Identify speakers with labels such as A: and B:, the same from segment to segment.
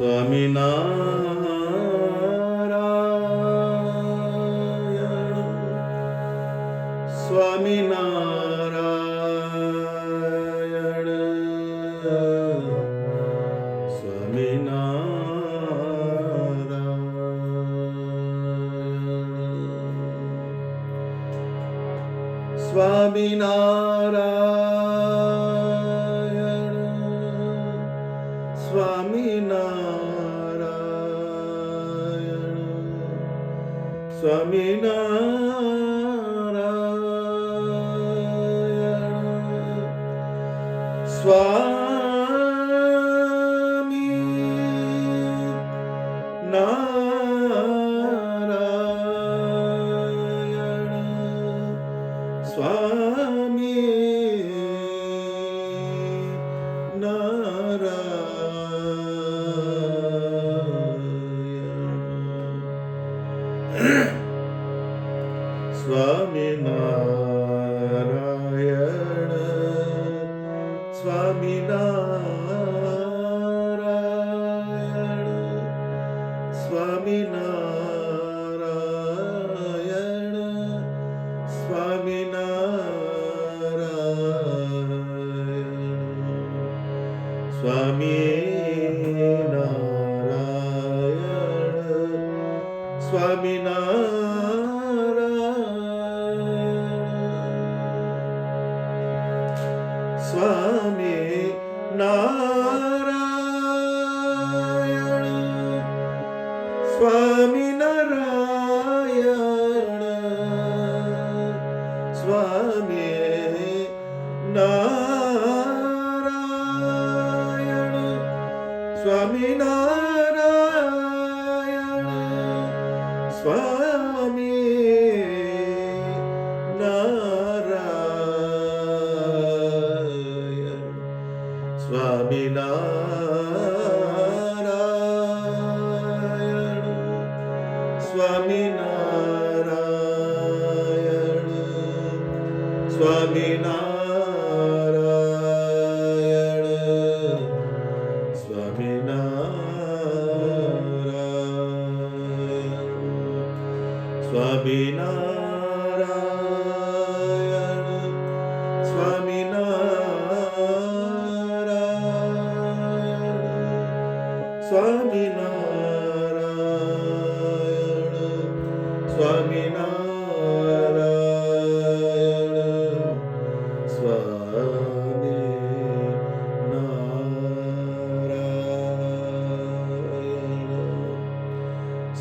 A: સ્વામિનારાયણ સ્વામિનારાયણ સ્વામિનારાયણ સ્વામિનારાયણ સ્વામિનારાયણ સ્વામિનારાયણ સ્વામિનારાયણ સ્વામિનારાયણ સ્વામિનારાયણ સ્વામિનારાયણ સ્વામિનારાયણ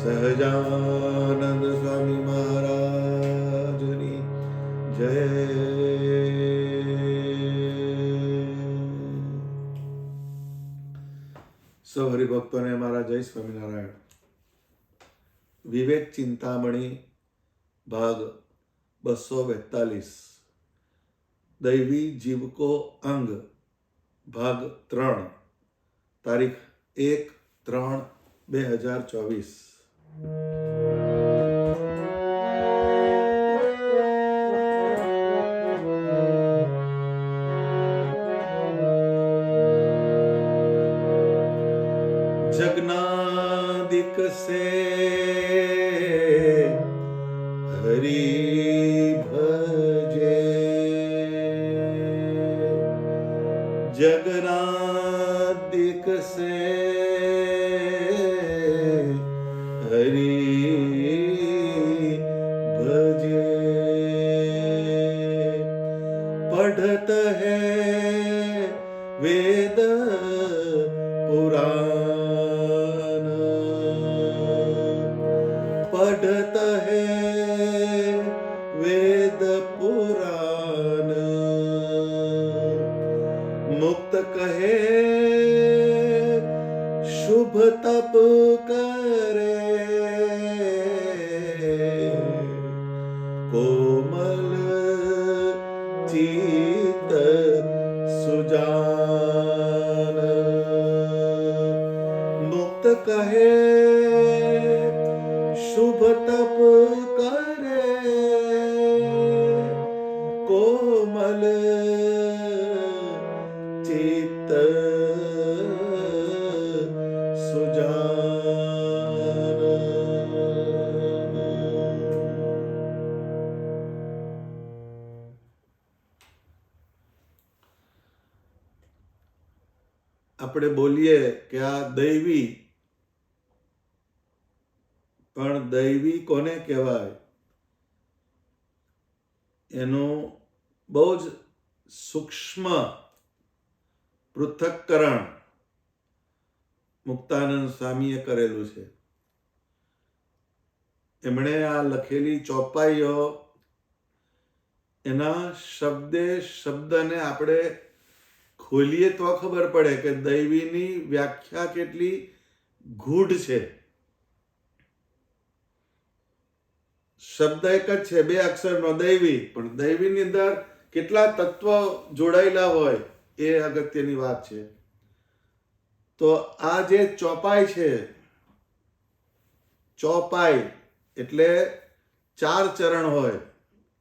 A: સહજાનંદ સ્વામી મહારાજની જય. સૌ હરિભક્તોને મારા જય સ્વામિનારાયણ. વિવેક ચિંતામણી ભાગ 242, દૈવી જીવકો અંગ ભાગ 3, તારીખ 1/3/2024. जगनादिक से हरि भजे, जगनादिक से हरि भजे, पढ़त है वेद पुराण, पढ़त है वेद पुराण, मुक्त कहे शुभ तप करे, कोमल चित सुजान, मुक्त कहे शुभ तप करे, कोमल चित सुजान. આપણે બોલીએ કે આ દૈવી, પણ દૈવી કોને કહેવાય એનું બહુ જ સૂક્ષ્મ પૃથક્કરણ મુક્તાનંદ સ્વામીએ કરેલું છે. એમણે આ લખેલી ચોપાઈઓ એના શબ્દે શબ્દને આપણે ખોલીએ તો ખબર પડે કે દૈવીની વ્યાખ્યા કેટલી ગૂઢ છે. શબ્દ એક જ છે, 2 અક્ષરનો દૈવી, પણ દૈવીની અંદર કેટલા તત્વ જોડાયેલા હોય એ અગત્યની વાત છે. તો આ જે ચોપાઈ છે, ચોપાઈ એટલે 4 ચરણ હોય,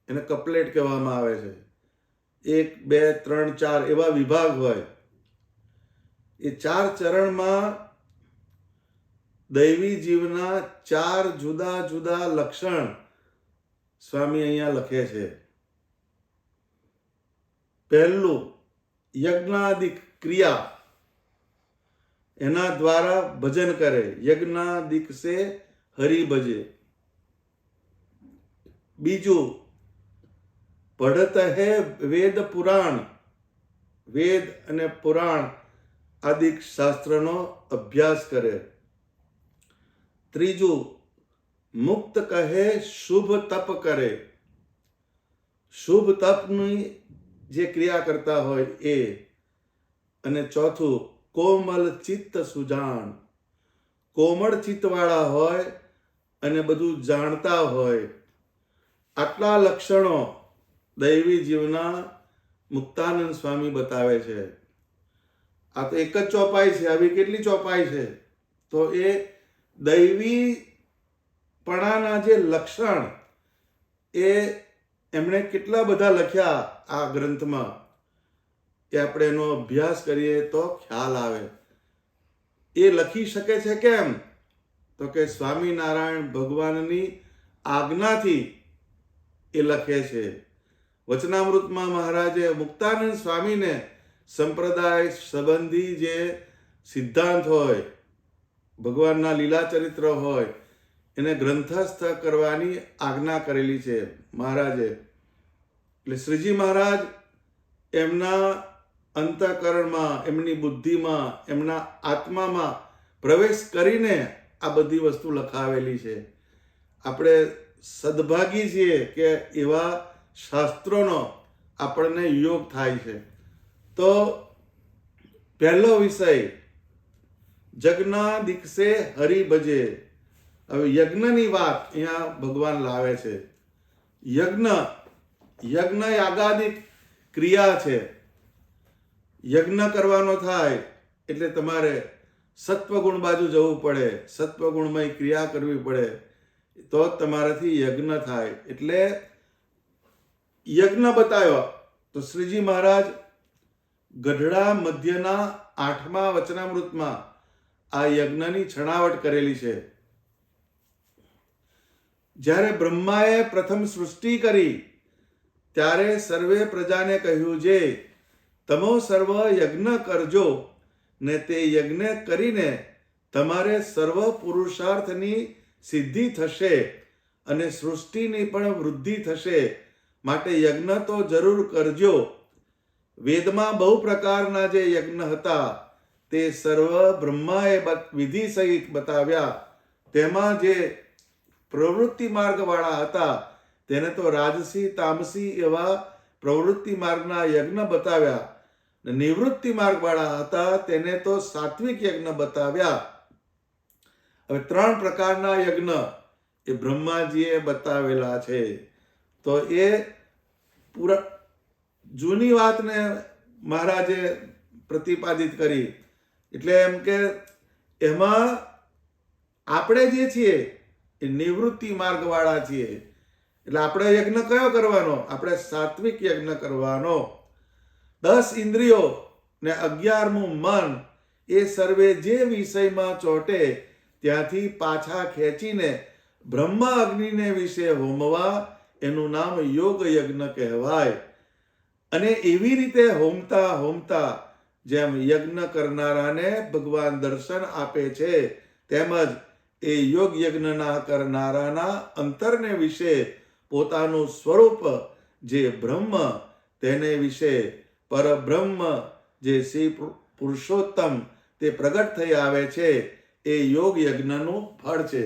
A: એને કપલેટ કહેવામાં આવે છે. 1, 2, 3, 4 એવા વિભાગ હોય. એ 4 ચરણમાં દૈવી જીવના 4 જુદા જુદા લક્ષણ સ્વામી અહીંયા લખે છે. પહેલું યજ્ઞાદિક ક્રિયા, એના દ્વારા ભજન કરે. યજ્ઞાદિક સે હરિ ભજે. બીજું પઢત હે વેદ પુરાણ, વેદ અને પુરાણ આદિક શાસ્ત્રનો અભ્યાસ કરે. ત્રીજું મુક્ત કહે શુભ તપ કરે. શુભ તપની જે ક્રિયા કરતા હોય એ. અને ચોથું કોમલ ચિત્ત સુજાણ, કોમળ ચિત્તવાળા હોય અને બધું જાણતા હોય. આટલા લક્ષણો દૈવી જીવના મુક્તાનંદ સ્વામી બતાવે છે. આ તો એક જ ચોપાઈ છે, આવી કેટલી ચોપાઈ છે. તો એ દૈવી પણાના જે લક્ષણ એ એમણે કેટલા બધા લખ્યા આ ગ્રંથમાં, એ આપણે એનો અભ્યાસ કરીએ તો ખ્યાલ આવે. એ લખી શકે છે કેમ? તો કે સ્વામિનારાયણ ભગવાનની આજ્ઞાથી એ લખે છે. વચનામૃતમાં મહારાજે મુક્તાનંદ સ્વામીને સંપ્રદાય સંબંધી જે સિદ્ધાંત હોય, ભગવાનના લીલા ચરિત્ર હોય, એને ગ્રંથસ્થ કરવાની આજ્ઞા કરેલી છે મહારાજે. એટલે શ્રીજી મહારાજ એમના અંતઃકરણમાં, એમની બુદ્ધિમાં, એમના આત્મામાં પ્રવેશ કરીને આ બધી વસ્તુ લખાવેલી છે. આપણે સદભાગી છીએ કે એવા શાસ્ત્રોનો આપણને યોગ થાય છે. તો પહેલો વિષય યજ્ઞાદિક સે હરિ ભજે. હવે યજ્ઞની વાત અહીંયા ભગવાન લાવે છે. યજ્ઞ યાગાદિક ક્રિયા છે. યજ્ઞ કરવાનો થાય એટલે તમારે સત્વગુણ બાજુ જવું પડે, સત્વગુણમય ક્રિયા કરવી પડે, તો તમારાથી યજ્ઞ થાય. એટલે યજ્ઞ બતાવ્યો તો શ્રીજી મહારાજ ગઢડા મધ્યના 8મા વચનામૃતમાં આ યજ્ઞની છણાવટ કરેલી છે. જ્યારે બ્રહ્માએ પ્રથમ સૃષ્ટિ કરી ત્યારે સર્વે પ્રજાને કહ્યું છે, તમો સર્વ યજ્ઞ કરજો ને તે યજ્ઞ કરીને તમારે સર્વ પુરુષાર્થની સિદ્ધિ થશે અને સૃષ્ટિની પણ વૃદ્ધિ થશે. માટે યજ્ઞ તો જરૂર કરજો. વેદમાં બહુ પ્રકારના જે યજ્ઞ હતા તે સર્વ બ્રહ્માએ વિધિ સહિત બતાવ્યા. તેમાં જે પ્રવૃત્તિ માર્ગવાળા હતા તેને તો રાજસી તામસી એવા પ્રવૃત્તિ માર્ગના યજ્ઞ બતાવ્યા. નિવૃત્તિ માર્ગવાળા હતા તેને તો સાત્વિક યજ્ઞ બતાવ્યા. હવે 3 પ્રકારના યજ્ઞ એ બ્રહ્માજીએ બતાવેલા છે. તો એ પૂરા જૂની વાતને મહારાજે પ્રતિપાદિત કરી. એટલે એમ કે એમાં આપણે જે છીએ એ નિવૃત્તિ માર્ગવાળા છીએ. એટલે આપણે યજ્ઞ કયો કરવાનો? આપણે સાત્વિક યજ્ઞ કરવાનો. 10 ઇન્દ્રિયો ને 11મું મન એ સર્વે જે વિષયમાં ચોંટે ત્યાંથી પાછા ખેંચીને બ્રહ્મ અગ્નિને વિશે હોમવા, એનું નામ યોગ યજ્ઞ કહેવાય. અને એવી રીતે હોમતા હોમતા જેમ યજ્ઞ કરનારાને ભગવાન દર્શન આપે છે, તેમજ એ યોગ યજ્ઞના કરનારાના અંતરને વિશે પોતાનું સ્વરૂપ જે બ્રહ્મ તેને વિશે પરબ્રહ્મ જે શ્રી પુરુષોત્તમ તે પ્રગટ થઈ આવે છે, એ યોગ યજ્ઞનું ફળ છે.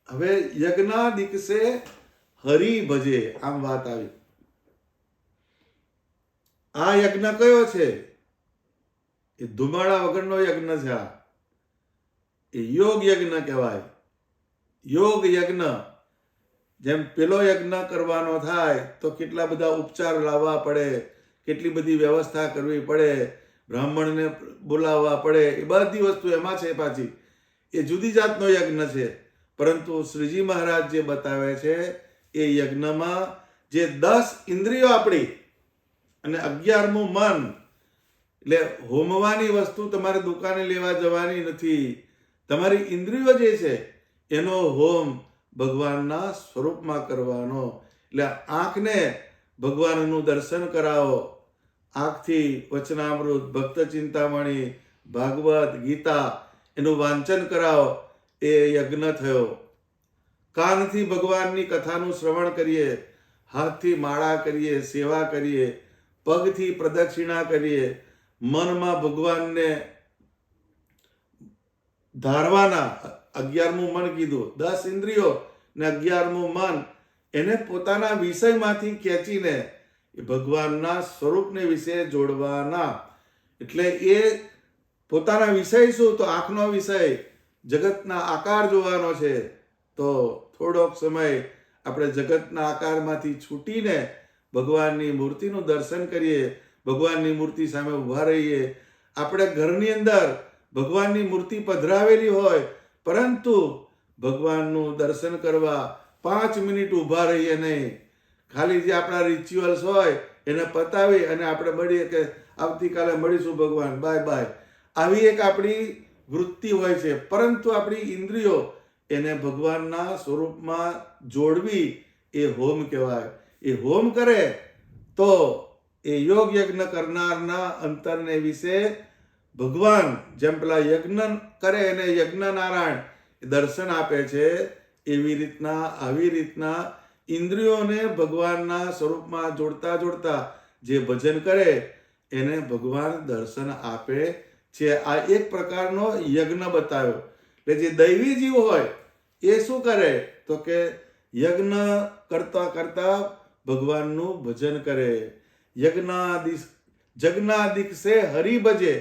A: હવે યજ્ઞાદિકસે હરિ ભજે, આમ વાત આવી. આ યજ્ઞ કયો છે? એ ધુમાડા વગરનો યજ્ઞ છે. આ એ યોગ યજ્ઞ કહેવાય. યોગ યજ્ઞ, જેમ પેલો યજ્ઞ કરવાનો થાય તો કેટલા બધા ઉપચાર લાવવા પડે, કેટલી બધી વ્યવસ્થા કરવી પડે, બ્રાહ્મણને બોલાવવા પડે, એ બધી વસ્તુ એમાં છે. પાછી એ જુદી જાતનો યજ્ઞ છે. પરંતુ શ્રીજી મહારાજ જે બતાવે છે એ યજ્ઞમાં જે 10 ઇન્દ્રિયો આપણી અને 11મું મન, એટલે હોમવાની વસ્તુ તમારે દુકાને લેવા જવાની નથી. તમારી ઇન્દ્રિયો જે છે એનો હોમ ભગવાનના સ્વરૂપમાં કરવાનો. એટલે આંખને ભગવાનનું દર્શન કરાવો, આંખથી વચનામૃત, ભક્ત ચિંતામણી, ભાગવત, ગીતા એનું વાંચન કરાવો, એ યજ્ઞ થયો. કાનથી ભગવાનની કથાનું શ્રવણ કરીએ, હાથથી માળા કરીએ, સેવા કરીએ, પગથી પ્રદક્ષિણા કરીએ, મનમાં ભગવાનને ધારવાના. 11મું મન કીધું, 10 ઇન્દ્રિયો ને 11મું મન, એને પોતાના વિષયમાંથી ખેંચીને એ ભગવાનના સ્વરૂપને વિશે જોડવાના. એટલે એ પોતાના વિષય શું? તો આંખનો વિષય જગતના આકાર જોવાનો છે. તો થોડોક સમય આપણે જગતના આકારમાંથી છૂટીને ભગવાનની મૂર્તિનું દર્શન કરીએ, ભગવાનની મૂર્તિ સામે ઊભા રહીએ. આપણે ઘરની અંદર ભગવાનની મૂર્તિ પધરાવેલી હોય, પરંતુ ભગવાનનું દર્શન કરવા 5 મિનિટ ઊભા રહીએ નહીં. ખાલી જે આપણા રિચ્યુઅલ્સ હોય એને પતાવી અને આપણે મળીએ કે આવતીકાલે મળીશું ભગવાન, બાય બાય, આવી એક આપણી વૃત્તિ હોય છે. પરંતુ આપણી ઇન્દ્રિયો એને ભગવાનના સ્વરૂપમાં જોડવી, એ હોમ કહેવાય. એ હોમ કરે તો એ યોગ યજ્ઞ કરનારના અંતરને વિશે ભગવાન, જેમ પેલા યજ્ઞ કરે એને યજ્ઞ નારાયણ દર્શન આપે છે, એવી રીતના આવી રીતના ઇન્દ્રિયોને ભગવાનના સ્વરૂપમાં જોડતા જોડતા જે ભજન કરે એને ભગવાન દર્શન આપે છે. આ એક પ્રકારનો યજ્ઞ બતાવ્યો. એટલે જે દૈવી જીવ હોય એ શું કરે? તો કે યજ્ઞ કરતા કરતા ભગવાનનું ભજન કરે. જજ્ઞાદિકસે હરિ ભજે.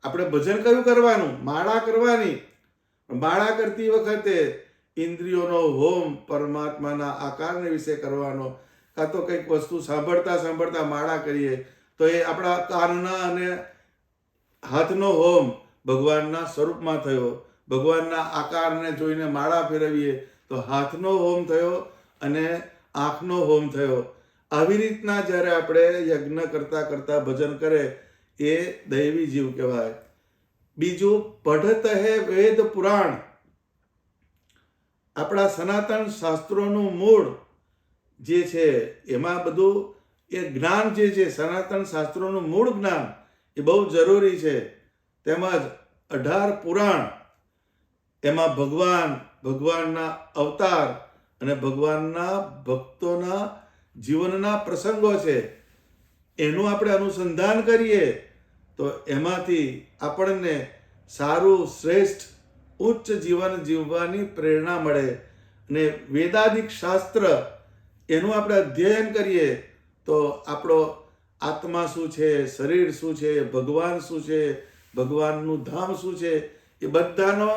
A: આપણે ભજન કયું કરવાનું? માળા કરવાની. માળા કરતી વખતે ઇન્દ્રિયોનો હોમ પરમાત્માના આકારને વિશે કરવાનો. કાં તો કંઈક વસ્તુ સાંભળતા સાંભળતા માળા કરીએ તો એ આપણા કાનના અને હાથનો હોમ ભગવાનના સ્વરૂપમાં થયો. ભગવાનના આકારને જોઈને માળા ફેરવીએ તો હાથનો હોમ થયો અને આંખનો હોમ થયો. આવી રીતના જ્યારે આપણે યજ્ઞ કરતા કરતા ભજન કરે એ દૈવી જીવ કહેવાય. બીજું, પઢત હે વેદ પુરાણ. આપણા સનાતન શાસ્ત્રોનું મૂળ જે છે એમાં બધું એ જ્ઞાન જે છે, સનાતન શાસ્ત્રોનું મૂળ જ્ઞાન એ બહુ જરૂરી છે. તેમજ 18 પુરાણ, એમાં ભગવાનના અવતાર અને ભગવાનના ભક્તોના જીવનના પ્રસંગો છે, એનું આપણે અનુસંધાન કરીએ તો એમાંથી આપણને સારું, શ્રેષ્ઠ, ઉચ્ચ જીવન જીવવાની પ્રેરણા મળે. અને વેદાદિક શાસ્ત્ર એનું આપણે અધ્યયન કરીએ તો આપણો આત્મા શું છે, શરીર શું છે, ભગવાન શું છે, ભગવાનનું ધામ શું છે, એ બધાનો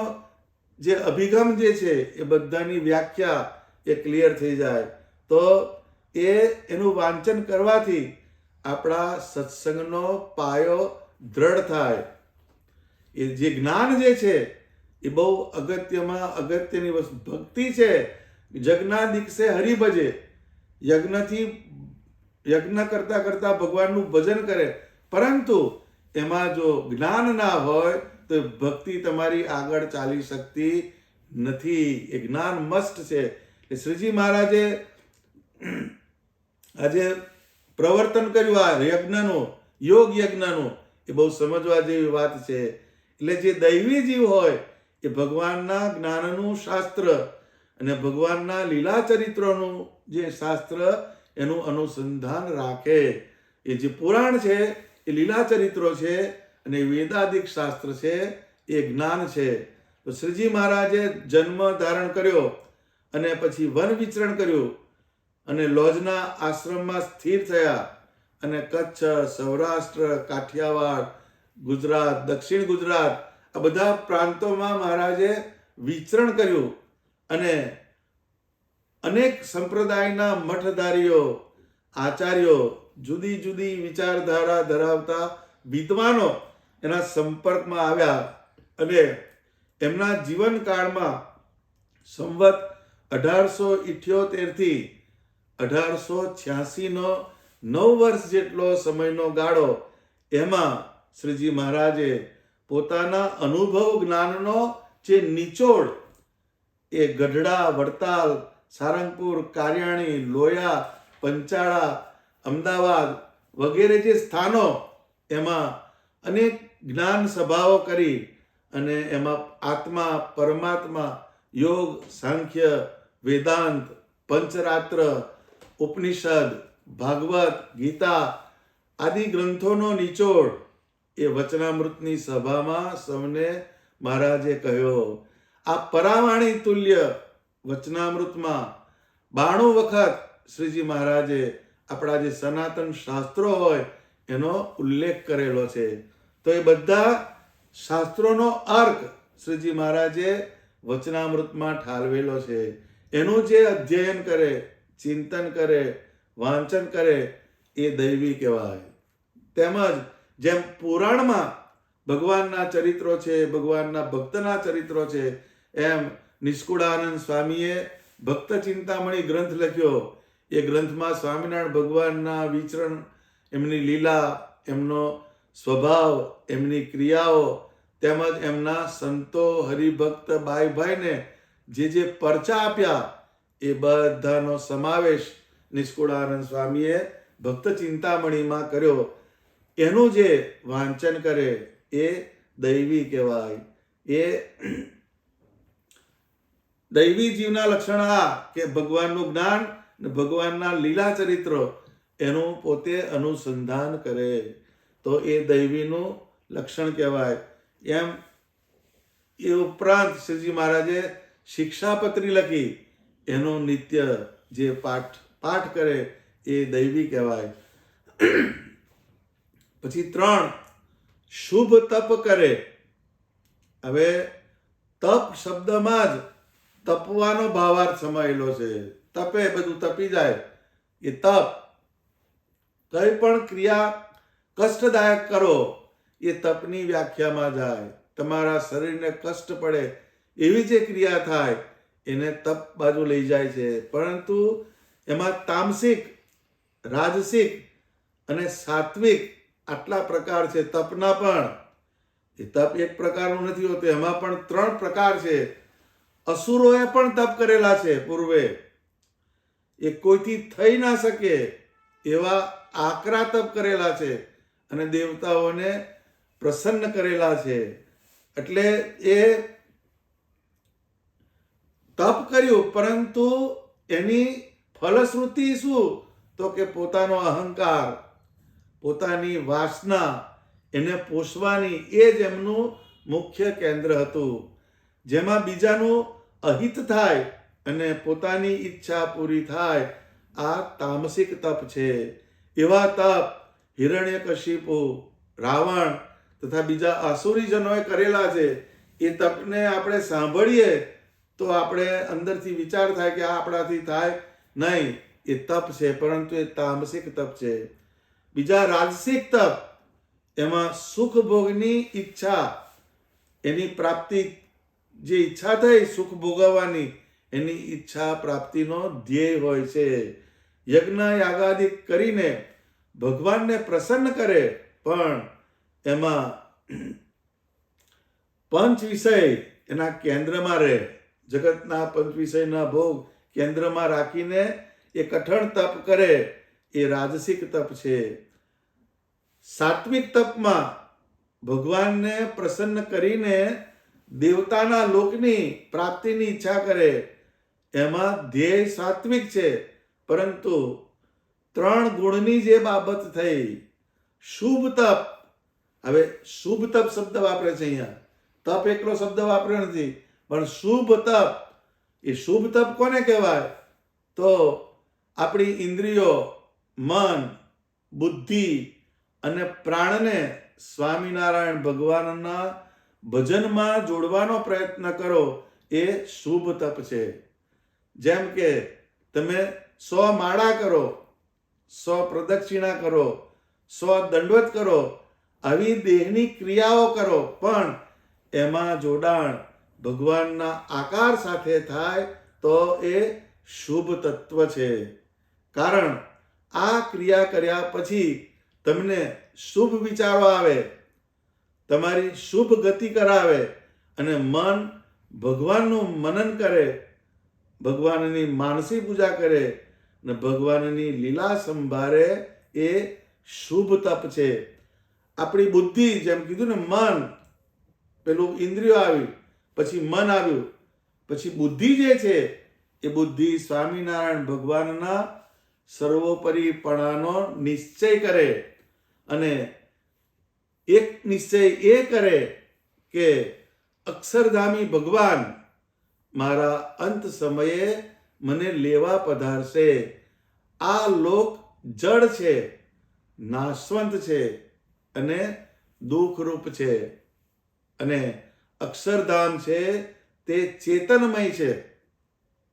A: જે અભિગમ જે છે એ બધાની વ્યાખ્યા એ ક્લિયર થઈ જાય. તો એનું વાંચન કરવાથી આપણા સત્સંગનો પાયો દ્રઢ થાય. એ જે જ્ઞાન જે છે એ બહુ અગત્યની વસ્તુ. ભક્તિ છે જજ્ઞાદિકસે હરિભજે. યજ્ઞ કરતા કરતા ભગવાનનું ભજન કરે, પરંતુ એમાં જો જ્ઞાન ના હોય તો ભક્તિ તમારી આગળ ચાલી શકતી નથી. એ જ્ઞાન મસ્ટ છે. શ્રીજી મહારાજે આજે પ્રવર્તન કર્યું આ યજ્ઞનું, યોગ યજ્ઞનું, એ બહુ સમજવા જેવી વાત છે. એટલે જે દૈવી જીવ હોય એ ભગવાનના જ્ઞાનનું શાસ્ત્ર અને ભગવાનના લીલા ચરિત્રોનું જે શાસ્ત્ર એનું અનુસંધાન રાખે. એ જે પુરાણ છે એ લીલા ચરિત્રો છે અને વેદાદિક શાસ્ત્ર છે એ જ્ઞાન છે. તો શ્રીજી મહારાજે જન્મ ધારણ કર્યો અને પછી વન વિચરણ કર્યું અને લોજના આશ્રમમાં સ્થિર થયા અને કચ્છ, સૌરાષ્ટ્ર, કાઠિયાવાડ, ગુજરાત, દક્ષિણ ગુજરાત આ બધા પ્રાંતોમાં મહારાજે વિચરણ કર્યું અને અનેક સંપ્રદાયના મઠધારીઓ, આચાર્યો, જુદી જુદી વિચારધારા ધરાવતા વિદ્વાનો એના સંપર્કમાં આવ્યા અને એમના જીવનકાળમાં સંવત 1878 થી 1886નો 9 વર્ષ જેટલો સમયનો ગાળો એમાં શ્રીજી મહારાજે પોતાના અનુભવ જ્ઞાનનો જે નિચોડ એ ગઢડા, વડતાલ, સારંગપુર, કારિયાણી, લોયા, પંચાળા, અમદાવાદ વગેરે જે સ્થાનો એમાં અનેક જ્ઞાન સભાઓ કરી અને એમાં આત્મા, પરમાત્મા, યોગ, સાંખ્ય, વેદાંત, પંચરાત્ર, ઉપનિષદ, ભાગવત, ગીતા આદિ ગ્રંથોનો નિચોડ એ વચનામૃતની સભામાં સૌને મહારાજે કહ્યો. આ પરાવાણી તુલ્ય વચનામૃતમાં 92 વખત શ્રીજી મહારાજે આપણા જે સનાતન શાસ્ત્રો હોય એનો ઉલ્લેખ કરેલો છે. તો એ બધા શાસ્ત્રોનો અર્ક શ્રીજી મહારાજે વચનામૃતમાં ઠાલવેલો છે. એનું જે અધ્યયન કરે, ચિંતન કરે, વાંચન કરે એ દૈવી કહેવાય. તેમજ જેમ પુરાણમાં ભગવાનના ચરિત્રો છે, ભગવાનના ભક્તના ચરિત્રો છે, એમ નિષ્કુળાનંદ સ્વામીએ ભક્ત ચિંતામણી ગ્રંથ લખ્યો. એ ગ્રંથમાં સ્વામિનારાયણ ભગવાનના વિચરણ, એમની લીલા, એમનો સ્વભાવ, એમની ક્રિયાઓ તેમજ એમના સંતો, હરિભક્ત બાઈ ભાઈને જે પરચા આપ્યા એ બધાનો સમાવેશ નિષ્કુળાનંદ સ્વામીએ ભક્ત ચિંતામણીમાં કર્યો. એનું જે વાંચન કરે એ દૈવી કહેવાય. એ દૈવી જીવના લક્ષણ આ કે ભગવાનનું જ્ઞાન ને ભગવાનના લીલા ચરિત્રો એનું પોતે અનુસંધાન કરે તો એ દૈવીનું લક્ષણ કહેવાય. એમ એ ઉપરાંત શ્રીજી મહારાજે શિક્ષાપત્રી લખી, એનો નિત્ય જે પાઠ કરે એ દૈવી કહેવાય. પછી 3 શુભ તપ કરે. હવે તપ શબ્દમાં જ તપવાનો ભાવાર્થ સમાયેલો છે. તપે બધું તપી જાય એ તપ. કઈ પણ ક્રિયા કષ્ટદાયક કરો એ તપની વ્યાખ્યામાં જાય. તમારા શરીરને કષ્ટ પડે એવી જે ક્રિયા થાય એને તપ બાજુ લઈ જાય છે. પરંતુ એમાં તામસિક, રાજસિક અને સાત્વિક આટલા પ્રકાર છે તપના. પણ એ તપ એક પ્રકારનું નથી હોતું, એમાં પણ 3 પ્રકાર છે. અસુરોએ પણ તપ કરેલા છે પૂર્વે, એ કોઈથી થઈ ના શકે એવા આકરા તપ કરેલા છે અને દેવતાઓને પ્રસન્ન કરેલા છે. એટલે એ તપ કર્યું, પરંતુ એની ફલશ્રુતિ શું? તો કે પોતાનો અહંકાર, પોતાની વાસના એને પોષવાની એ જ એમનું મુખ્ય કેન્દ્ર હતું. જેમાં બીજાનું અહિત થાય અને પોતાની ઈચ્છા પૂરી થાય, આ તામસિક તપ છે. એવા તપ હિરણ્યકશિપુ, રાવણ તથા બીજા આસુરીજનોએ કરેલા છે. એ તપને આપણે સાંભળીએ તો આપણે અંદરથી વિચાર થાય કે આ આપણાથી થાય નહીં. એ તપ છે, પરંતુ એ તામસિક તપ છે. બીજા રાજસિક તપ, એમાં સુખ ભોગની ઈચ્છા, એની પ્રાપ્તિ, જે ઈચ્છા થઈ સુખ ભોગવવાની, એની ઈચ્છા પ્રાપ્તિનો ધ્યેય હોય છે. યજ્ઞ યાગાદિ કરીને ભગવાનને પ્રસન્ન કરે, પણ એમાં પંચ વિષય એના કેન્દ્રમાં રહે. જગતના પંચ વિષયના ભોગ કેન્દ્રમાં રાખીને એ કઠણ તપ કરે, એ રાજસિક તપ છે. સાત્વિક તપમાં ભગવાનને પ્રસન્ન કરીને દેવતાના લોકની પ્રાપ્તિની ઈચ્છા કરે, એમાં ધ્યેય સાત્વિક છે, પરંતુ 3 ગુણની જે બાબત થઈ, શુભ તપ. હવે શુભ તપ શબ્દ વાપરે છે અહીંયા, તપ એકલો શબ્દ વાપર્યો નથી, પણ શુભ તપ. એ શુભ તપ કોને કહેવાય? તો આપણી ઇન્દ્રિયો, મન, બુદ્ધિ અને પ્રાણને સ્વામિનારાયણ ભગવાનના ભજનમાં જોડવાનો પ્રયત્ન કરો, એ શુભ તપ છે. જેમ કે તમે 100 માળા કરો, 100 પ્રદક્ષિણા કરો, 100 દંડવત કરો, આવી દેહની ક્રિયાઓ કરો, પણ એમાં જોડાણ ભગવાનના આકાર સાથે થાય તો એ શુભ તત્વ છે. કારણ આ ક્રિયા કર્યા પછી તમને શુભ વિચારો આવે, તમારી શુભ ગતિ કરાવે, અને મન ભગવાનનું મનન કરે, ભગવાનની માનસી પૂજા કરે અને ભગવાનની લીલા સંભાળે, એ શુભ તપ છે. આપણી બુદ્ધિ, જેમ કીધું ને, મન, પેલું ઇન્દ્રિયો આવી, પછી મન આવ્યું, પછી બુદ્ધિ જે છે એ બુદ્ધિ સ્વામિનારાયણ ભગવાનના સર્વોપરીપણાનો નિશ્ચય કરે, અને એક નિશ્ચય એ કરે કે અક્ષરધામી ભગવાન મારા અંત સમયે મને લેવા પધારશે. આ લોક જડ છે, નાશવંત છે અને દુઃખરૂપ છે, અને અક્ષરધામ છે તે ચેતનમય છે,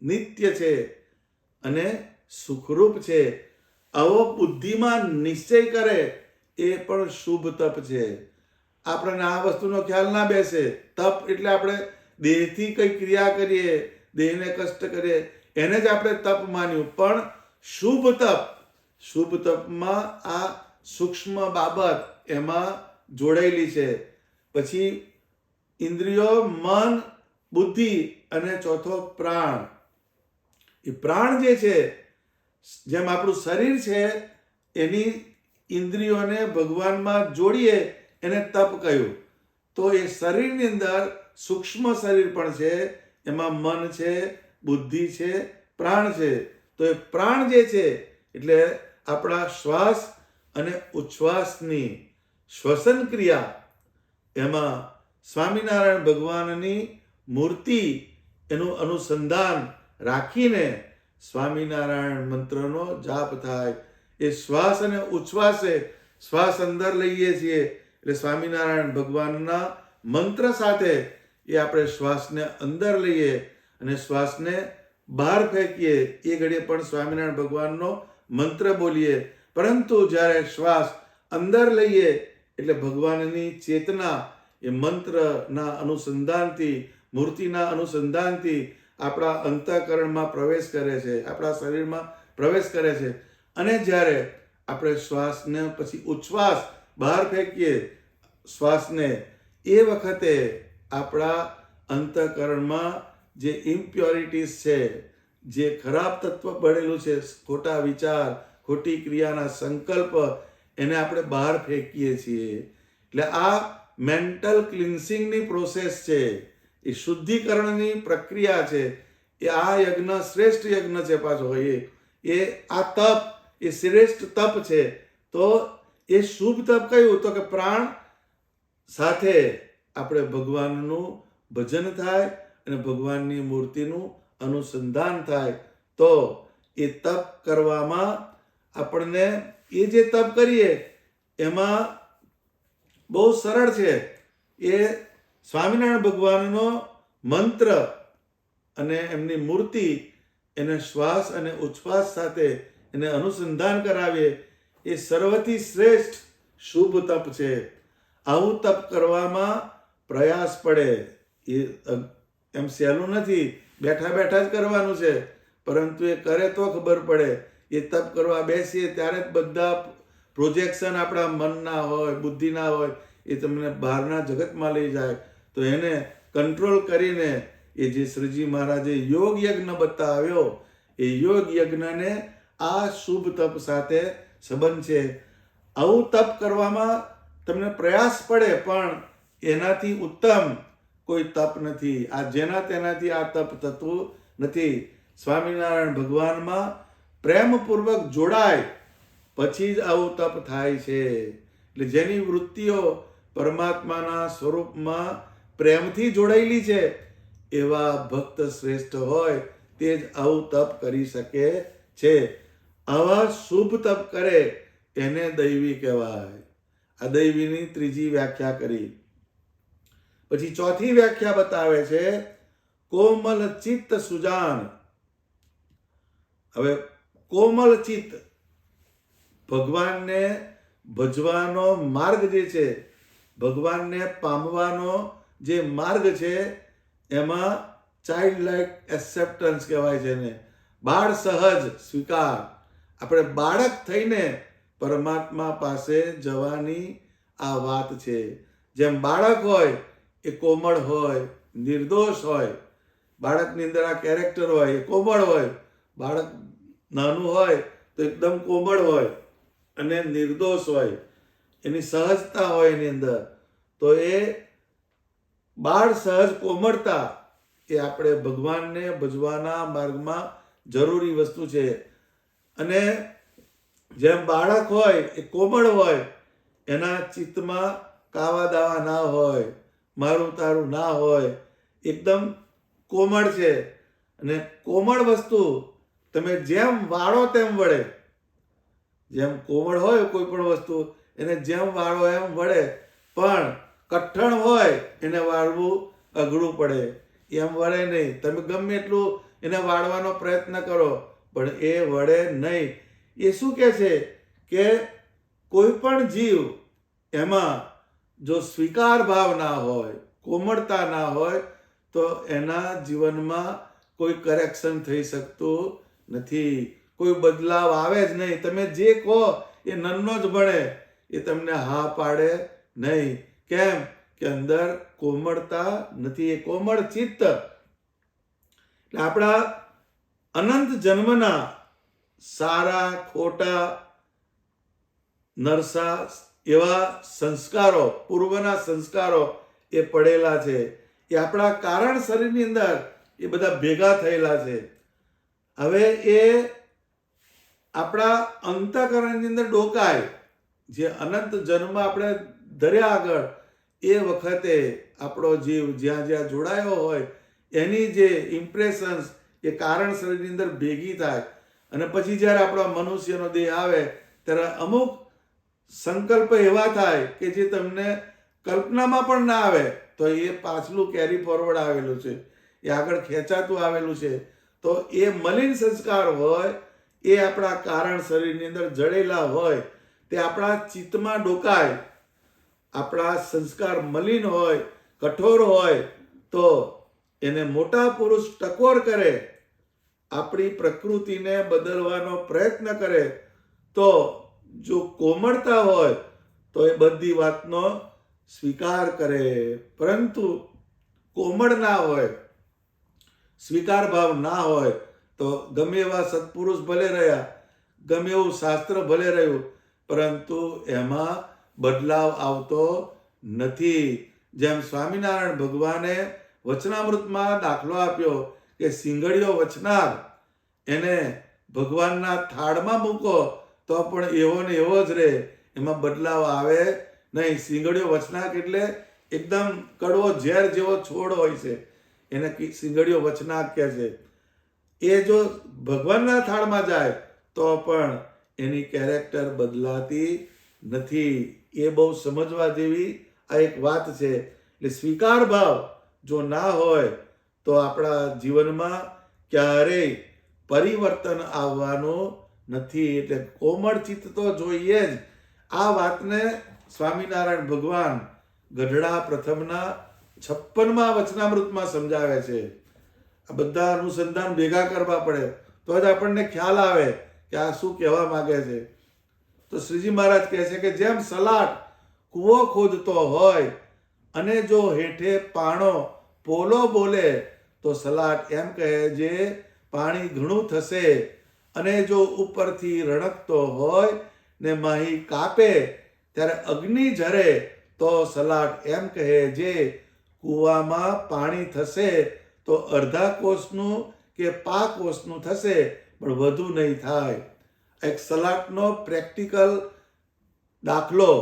A: નિત્ય છે અને સુખરૂપ છે. આવો બુદ્ધિમાં નિશ્ચય કરે, એ પણ શુભ તપ છે. આપણને આ વસ્તુનો ખ્યાલ ના બેસે. તપ એટલે આપણે દેહથી કઈ ક્રિયા કરીએ, દેહને કષ્ટ કરીએ, એને જ આપણે તપ માન્યું. પણ શુભ તપ, શુભ તપમાં આ સૂક્ષ્મ બાબત એમાં જોડાયેલી છે. પછી ઇન્દ્રિયો, મન, બુદ્ધિ અને ચોથો પ્રાણ. એ પ્રાણ જે છે, જેમ આપણું શરીર છે, એની ઇન્દ્રિયોને ભગવાનમાં જોડીએ, એને તપ કહ્યું. તો એ શરીરની અંદર સૂક્ષ્મ શરીર પણ છે, એમાં મન છે, બુદ્ધિ છે, પ્રાણ છે. તો એ પ્રાણ જે છે એટલે આપણા શ્વાસ અને ઉચ્છ્વાસની શ્વસન ક્રિયા, એમાં સ્વામિનારાયણ ભગવાનની મૂર્તિ, એનું અનુસંધાન રાખીને સ્વામિનારાયણ મંત્રનો જાપ થાય. એ શ્વાસ અને ઉચ્છ્વાસે, શ્વાસ અંદર લઈએ છીએ એટલે સ્વામિનારાયણ ભગવાનના મંત્ર સાથે એ આપણે શ્વાસને અંદર લઈએ અને શ્વાસને બહાર ફેંકીએ, એ ઘડીએ પણ સ્વામિનારાયણ ભગવાનનો મંત્ર બોલીએ. પરંતુ જ્યારે શ્વાસ અંદર લઈએ એટલે ભગવાનની ચેતના એ મંત્રના અનુસંધાનથી, મૂર્તિના અનુસંધાનથી આપણા અંતઃકરણમાં પ્રવેશ કરે છે, આપણા શરીરમાં પ્રવેશ કરે છે. અને જ્યારે આપણે શ્વાસને પછી ઉચ્છ્વાસ બહાર ફેંકીએ શ્વાસને, એ વખતે આપણા અંતઃકરણમાં જે ઇમ્પ્યોરિટીઝ છે, જે ખરાબ તત્વ પડેલું છે, ખોટા વિચાર, ખોટી ક્રિયાના સંકલ્પ, એને આપણે બહાર ફેંકીએ છીએ. એટલે આ મેન્ટલ ક્લિન્સિંગની પ્રોસેસ છે, એ શુદ્ધિકરણની પ્રક્રિયા છે. એ આ યજ્ઞ શ્રેષ્ઠ યજ્ઞ છે. પાછો એ આ તપ એ શ્રેષ્ઠ તપ છે. તો એ શુભ તપ કયું? તો કે પ્રાણ સાથે આપણે ભગવાનનું ભજન થાય અને ભગવાનની મૂર્તિનું અનુસંધાન થાય. તો એ તપ કરવામાં આપણને, એ જે તપ કરીએ એમાં બહુ સરળ છે. એ સ્વામિનારાયણ ભગવાનનો મંત્ર અને એમની મૂર્તિ, એને શ્વાસ અને ઉચ્છ્વાસ સાથે એને અનુસંધાન કરાવીએ, એ સર્વથી શ્રેષ્ઠ શુભ તપ છે. આવું તપ કરવામાં પ્રયાસ પડે. એ એમ સહેલું નથી, બેઠા બેઠા જ કરવાનું છે. પરંતુ એ કરે તો ખબર પડે. એ તપ કરવા બેસીએ ત્યારે જ બધા પ્રોજેક્શન આપણા મનના હોય, બુદ્ધિના હોય, એ તમને બહારના જગતમાં લઈ જાય. તો એને કંટ્રોલ કરીને એ જે શ્રીજી મહારાજે યોગ યજ્ઞ બતાવ્યો, એ યોગ યજ્ઞને આ શુભ તપ સાથે સંબંધ છે. આવું તપ કરવામાં તમને પ્રયાસ પડે, પણ એનાથી ઉત્તમ કોઈ તપ નથી. આ તેનાથી આ તપ થતું નથી. સ્વામિનારાયણ ભગવાનમાં પ્રેમપૂર્વક જોડાય પછી જ આવું તપ થાય છે. એટલે જેની વૃત્તિઓ પરમાત્માના સ્વરૂપમાં પ્રેમથી જોડાયેલી છે, એવા ભક્ત શ્રેષ્ઠ હોય તે જ આવું તપ કરી શકે છે. આવા શુભ તપ કરે એને દૈવી કહેવાય. આ દૈવીની ત્રીજી વ્યાખ્યા કરી. પછી ચોથી વ્યાખ્યા બતાવે છે, કોમલ ચિત્ત સુજાન. હવે કોમલ ચિત્ત, ભગવાનને ભજવાનો માર્ગ જે છે, ભગવાનને પામવાનો જે માર્ગ છે, એમાં ચાઇલ્ડ લાઇક એક્સેપ્ટન્સ કહેવાય છે ને, બાળ સહજ સ્વીકાર. આપણે બાળક થઈને પરમાત્મા પાસે જવાની આ વાત છે. જેમ બાળક હોય એ કોમળ હોય, નિર્દોષ હોય. બાળકની અંદર આ કેરેક્ટર હોય, એ કોમળ હોય. બાળક નાનું હોય તો એકદમ કોમળ હોય અને નિર્દોષ હોય, એની સહજતા હોય એની અંદર. તો એ બાળ સહજ કોમળતા એ આપણે ભગવાનને ભજવાના માર્ગમાં જરૂરી વસ્તુ છે. અને જેમ બાળક હોય એ કોમળ હોય, એના ચિત્તમાં કાવા દાવા ના હોય, મારું તારું ના હોય, એકદમ કોમળ છે. અને કોમળ વસ્તુ તમે જેમ વાળો તેમ વળે. જેમ કોમળ હોય કોઈ પણ વસ્તુ, એને જેમ વાળો એમ વળે. પણ કઠણ હોય એને વાળવું અઘરું પડે, એમ વળે નહીં. તમે ગમે એટલું એને વાળવાનો પ્રયત્ન કરો પણ એ વળે નહીં. એ શું કહે છે કે કોઈ પણ જીવ એમાં જો સ્વીકાર ભાવ ના હોય, કોમળતા ના હોય, તો એના જીવનમાં કોઈ કરેક્શન થઈ શકતું નથી. કોઈ બદલાવ આવે જ નહીં. તમે જે કહો એ નન્નો જ ભણે, એ તમને હા પાડે નહીં. કેમ કે અંદર કોમળતા નથી. એ કોમળ ચિત્ત એટલે આપણા અનંત જન્મના સારા ખોટા નરસા એવા સંસ્કારો, પૂર્વના સંસ્કારો એ પડેલા છે. એ આપણા કારણ શરીરની અંદર એ બધા ભેગા થયેલા છે. હવે એ આપણા અંતઃકરણની અંદર ડોકાય. જે અનંત જન્મ આપણે ધર્યા આગળ, એ વખતે આપણો જીવ જ્યાં જ્યાં જોડાયો હોય એની જે ઇમ્પ્રેશન્સ એ કારણ શરીરની અંદર ભેગી થાય. અને પછી જ્યારે આપણો મનુષ્યનો દેહ આવે ત્યારે અમુક સંકલ્પ એવા થાય કે જે તમને કલ્પનામાં પણ ના આવે, તો એ પાછલું કેરી ફોરવર્ડ આવેલું છે, એ આગળ ખેંચાતું આવેલું છે. તો એ મલિન સંસ્કાર હોય, એ આપણા કારણ શરીરની અંદર જડેલા હોય, તે આપણા ચિત્તમાં ડોકાય. આપણા સંસ્કાર મલિન હોય, કઠોર હોય, તો એને મોટા પુરુષ ટકોર કરે, આપણી પ્રકૃતિને બદલવાનો પ્રયત્ન કરે. તો જો કોમળતા હોય તો એ બધી વાતનો સ્વીકાર કરે. પરંતુ કોમળ ના હોય, સ્વીકાર ભાવ ના હોય, તો ગમે એવા સત્પુરુષ ભલે રહ્યા, ગમે એવું શાસ્ત્ર ભલે રહ્યું, પરંતુ એમાં બદલાવ આવતો નથી. જેમ સ્વામિનારાયણ ભગવાને વચનામૃતમાં દાખલો આપ્યો કે સિંગડીયો વચનાર, એને ભગવાનના થાળમાં મૂકો તો પણ એવો ને એવો જ રહે, એમાં બદલાવ આવે નહીં. સિંગડીયો વચનાક એટલે એકદમ કડવો ઝેર જેવો છોડ હોય છે, એને સિંગડીયો વચનાક કહે છે. એ જો ભગવાનના થાળમાં જાય તો પણ એની કેરેક્ટર બદલાતી નથી. એ બહુ સમજવા જેવી આ એક વાત છે. એટલે સ્વીકાર ભાવ જો ના હોય તો આપણા જીવનમાં ક્યારેય પરિવર્તન આવવાનું નથી. એટલે કોમળ ચિત્ત તો જોઈએ જ. આ વાતને સ્વામિનારાયણ ભગવાન ગઢડા પ્રથમના 56મા વચનામૃતમાં સમજાવે છે. આ બધા અનુસંધાન ભેગા કરવા પડે તો જ આપણને ખ્યાલ આવે કે આ શું કહેવા માંગે છે. તો શ્રીજી મહારાજ કહે છે કે જેમ સલાટ કૂવો ખોદતો હોય અને જો હેઠે પાણો પોલો બોલે, તો સલાટ એમ કહે જે પાણી ઘણું થશે. અને જો ઉપરથી રણકતો હોય ને માહી કાપે ત્યારે અગ્નિ ઝરે તો સલાટ, એમ કહે જે કૂવામાં પાણી થશે તો અડધા કોષનું કે પા કોષનું થશે, પણ વધુ નહીં થાય. એક સલાટનો પ્રેક્ટિકલ દાખલો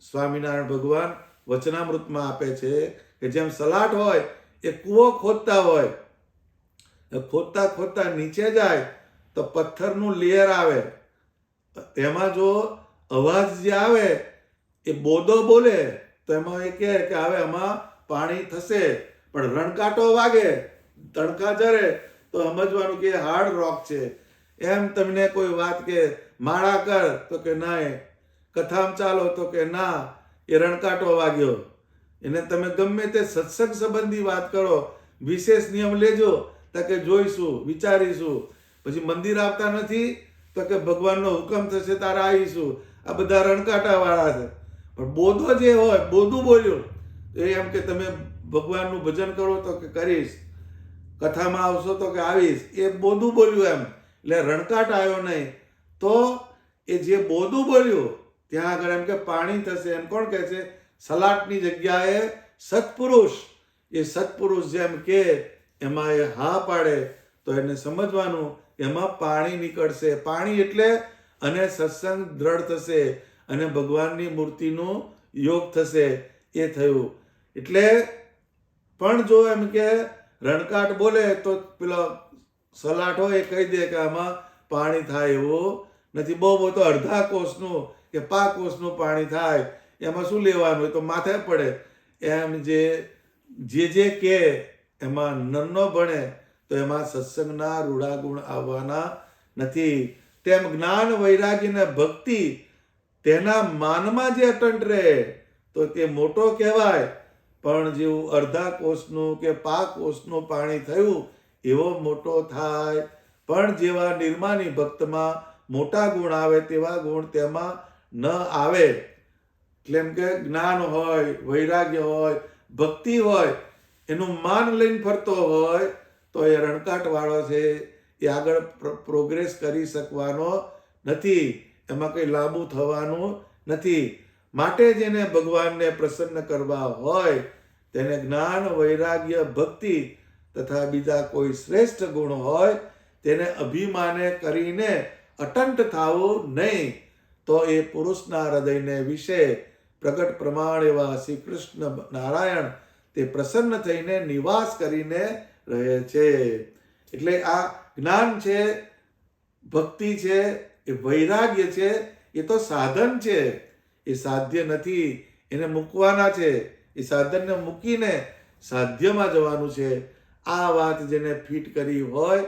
A: સ્વામિનારાયણ ભગવાન વચનામૃતમાં આપે છે કે જેમ સલાટ હોય એ કૂવો ખોદતા હોય, ખોદતા ખોદતા નીચે જાય તો પથ્થરનું લેયર આવે, એમાં જો અવાજ જે આવે એ બોદો બોલે તો એમાં એ કહે કે હવે આમાં પાણી થશે, પણ રણકાંટો વાગે, તણખા જરે તો સમજવાનું કે હાર્ડ રોક છે. એમ તમને કોઈ વાત કે માળા કર તો કે ના, કથામાં ચાલો તો કે ના, એ રણકાંટો વાગ્યો. એને તમે ગમે તે સત્સંગ સંબંધી વાત કરો, વિશેષ નિયમ લેજો તો કે જોઈશું, વિચારીશું. પછી મંદિર આવતા નથી તો કે ભગવાનનો હુકમ થશે તારે આવીશું. આ બધા રણકાંટા વાળા છે. પણ બોધો જે હોય, બોધું બોલ્યું એ એમ કે તમે ભગવાનનું ભજન કરો તો કે કરીશ, કથામાં આવશો તો કે આવીશ, એ બોધું બોલ્યું એમ. એટલે રણકાટ આવ્યો નહીં. તો એ જે બોધું બોલ્યું ત્યાં આગળ એમ કે પાણી થશે. એમ કોણ કહે છે? સલાટની જગ્યાએ સત્પુરુષ. એ સત્પુરુષ જેમ કે એમાં એ હા પાડે તો એને સમજવાનું એમાં પાણી નીકળશે. પાણી એટલે અને સત્સંગ દ્રઢ થશે અને ભગવાનની મૂર્તિનું યોગ થશે. એ થયું. એટલે પણ જો એમ કે રણકાટ બોલે તો પેલો સલાટ હોય એ કહી દે કે આમાં પાણી થાય એવું નથી. બહુ બહુ તો અડધા કોષનું કે પા કોષનું પાણી થાય, એમાં શું લેવાનું? એ તો માથે પડે. એમ જે કે એમાં નન્નો ભણે તો એમાં સત્સંગના રૂડા ગુણ આવવાના નથી. તેમ જ્ઞાન, વૈરાગ્ય ને ભક્તિ તેના માનમાં જે અટંટ રહે તો તે મોટો કહેવાય. પણ જેવું અડધા કોષનું કે પા કોષનું પાણી થયું એવો મોટો થાય. પણ જેવા નિર્માની ભક્તમાં મોટા ગુણ આવે તેવા ગુણ તેમાં ન આવે. એટલે એમ કે જ્ઞાન હોય, વૈરાગ્ય હોય, ભક્તિ હોય, એનું માન લઈને ફરતો હોય તો એ રણકાટ વાળો છે, એ આગળ પ્રોગ્રેસ કરી શકવાનો નથી, એમાં કંઈ લાંબુ થવાનું નથી. માટે જેને ભગવાનને પ્રસન્ન કરવા હોય તેને જ્ઞાન, વૈરાગ્ય, ભક્તિ તથા બીજા કોઈ શ્રેષ્ઠ ગુણ હોય તેને અભિમાને કરીને અટંટ થવું નહીં. તો એ પુરુષના હૃદયને વિશે પ્રગટ પ્રમાણ એવા શ્રી કૃષ્ણ નારાયણ તે પ્રસન્ન થઈને નિવાસ કરીને રહે છે. એટલે આ જ્ઞાન છે, ભક્તિ છે, એ વૈરાગ્ય છે, એ તો સાધન છે, એ સાધ્ય નથી. એને મૂકવાના છે. એ સાધનને મૂકીને સાધ્યમાં જવાનું છે. આ વાત જેને ફિટ કરી હોય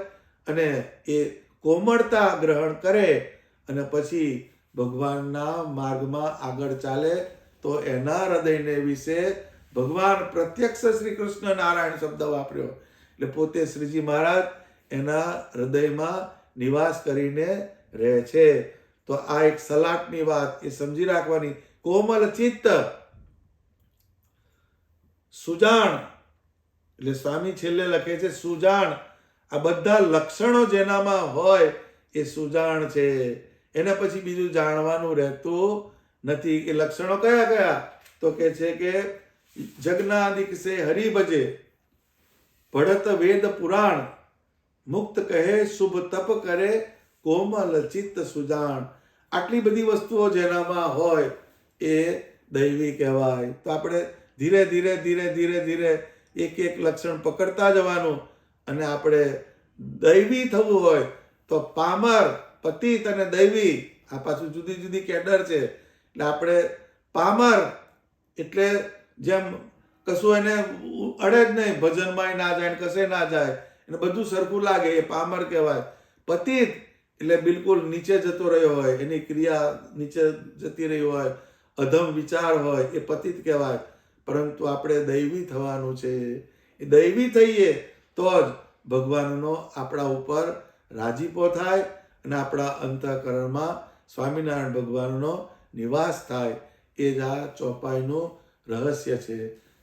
A: અને એ કોમળતા ગ્રહણ કરે અને પછી ભગવાનના માર્ગમાં આગળ ચાલે તો એના હૃદયને વિશે ભગવાન પ્રત્યક્ષ શ્રી કૃષ્ણ નારાયણ શબ્દ વાપર્યો. એટલે પોતે શ્રીજી મહારાજ એના હૃદયમાં નિવાસ કરીને રહે છે. તો આ એક સલાટની વાત એ સમજી રાખવાની. કોમલ ચિત્ત, સુજાણ, એટલે સ્વામી છેલ્લે લખે છે સુજાણ. આ બધા લક્ષણો જેનામાં હોય એ સુજાણ છે. એને પછી બીજું જાણવાનું રહેતું નથી. એ લક્ષણો કયા કયા? તો કે છે કે જગનાદિક સે હરિ ભજે, પઢત વેદ પુરાણ, મુક્ત કહે શુભ તપ કરે, કોમલ ચિત્ત સુજાણ. આટલી બધી વસ્તુઓ જેનામાં હોય એ દૈવી કહેવાય. તો આપણે ધીરે ધીરે ધીરે ધીરે ધીરે એક એક લક્ષણ પકડતા જવાનું. અને આપણે દૈવી થવું હોય તો પામર, પતિત અને દૈવી આ પાછું જુદી જુદી કેડર છે. એટલે આપણે પામર એટલે જેમ કશું એને અડે જ નહીં, ભજનમાં ના જાય, કશે ના જાય, એને બધું સરખું લાગે, એ પામર કહેવાય. પતિત એટલે બિલકુલ નીચે જતો રહ્યો હોય, એની ક્રિયા નીચે જતી રહી હોય, અધમ વિચાર હોય, એ પતિત કહેવાય. પરંતુ આપણે દૈવી થવાનું છે. એ દૈવી થઈએ તો જ ભગવાનનો આપણા ઉપર રાજીપો થાય અને આપણા અંતઃકરણમાં સ્વામિનારાયણ ભગવાનનો નિવાસ થાય. એ જ આ ચોપાઈનું રહસ્ય છે.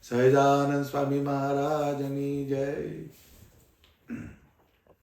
A: સહજાનંદ સ્વામી મહારાજની જય.